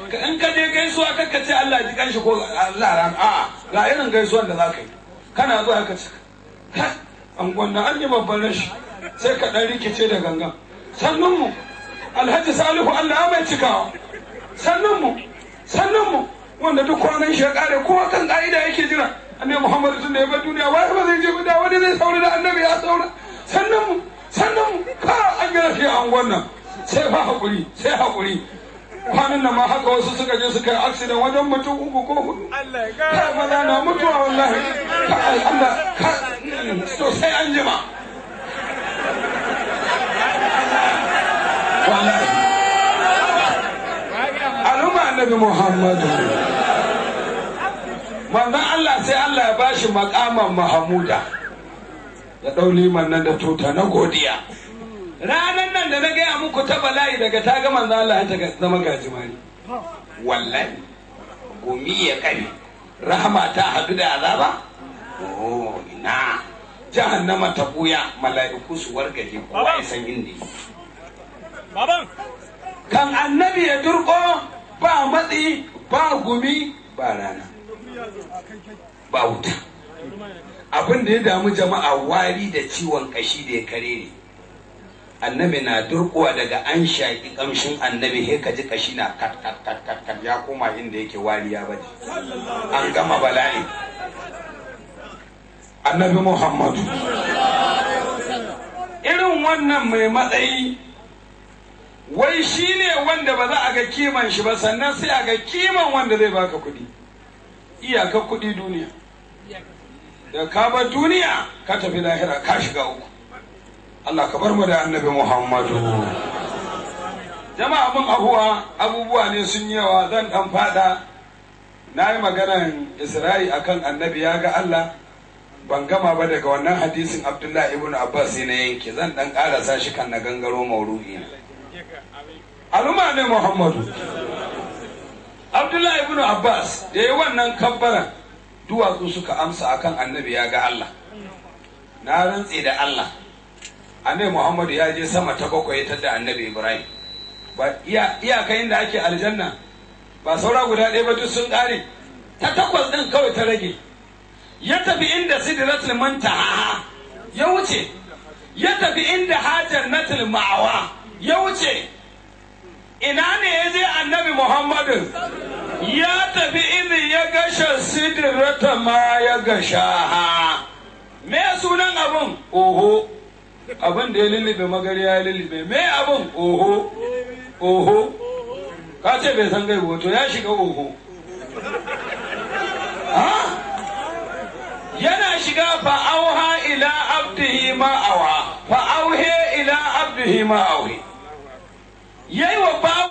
in ka je gaisuwa kaka ce Allah ji kanshi ko Allah ran a ga irin gaisuwan da zaka yi kana zuwa ka ce an gwanna an yi babban rashi sai ka dan rikice da gangan sannan mu Alhaji Salihu Allah mai cikawa sannan mu wanda duk kwanan shi ya kare kowa kan ka'ida yake jira annabi Muhammad tun da ya bar duniya wai ba zai je da wani zai saura da annabi ya saura sannan mu ka an gina shi an gwanna sai fa hakuri kwanan nan ma haka wasu suka je suka yi accident wajen mutum 3 ko 4 ka maza na mutuwa wallahi ka Allah ka to sai an jima wallahi al'umma annabi Muhammadu manzon Allah sai Allah ya bashi makaman Mahamuda ya dau liman nan da tuta na godiya ranan nan da na gaya muku ta bala'i daga ta ga manzo Allah ta zama gajimari wallahi gumi ya kare rahama ta hadu da azaba oh ina jahannama ta buya mala'iku su wargaje kowa ya san inda baban kan annabi ya durko ba matsi ba gumi ba rana ba wuta abin da ya damu jama'a wari da ciwon kashi da ya kare ne annabi na durkuwa daga an shaƙi ƙamshin annabi he ka ji kashi na kat ya koma inda yake wariya baje an gama bala'i annabi Muhammadu irin wannan mai matsayi wai shine wanda ba za a ga kiman shi ba sannan sai a ga kiman wanda zai baka kuɗi iyaka kuɗi duniya da ka bar duniya ka tafi lahira ka shiga uku Allah ka bar mu da annabi Muhammadu jama'a mun abubuwa ne sun yawa zan dan fada na yi maganar Isra'i akan annabi ya ga Allah ban gama ba daga wannan hadisin Abdullahi ibn Abbas sai na yanke zan dan karasa shi kan na gangaro mauru'i na al'umma ne Muhammadu Abdullahi ibn Abbas da yi wannan kabbaran duwatsu suka amsa akan annabi ya ga Allah na rantse da Allah annabi Muhammadu ya je sama ta 7 ya tada annabi Ibrahim ba iyaka inda ake aljanna ba saura guda ɗaya ba duk sun ƙare ta 8 ɗin kawai ta rage ya tafi inda sidratul muntaha ya wuce ya tafi inda hajannatul ma'awa ya wuce ina ne ya je annabi Muhammadu ya tafi inda ya gasha sidrata ma ya gasha me sunan abun oho abin da ya lullube magari ya lullube me abin oho ka ce bai san gaibo to ya shiga oho yana shiga fa'auha ila abdihi ma'awa fa'auhe ila abdihi ma'auhe yayi wa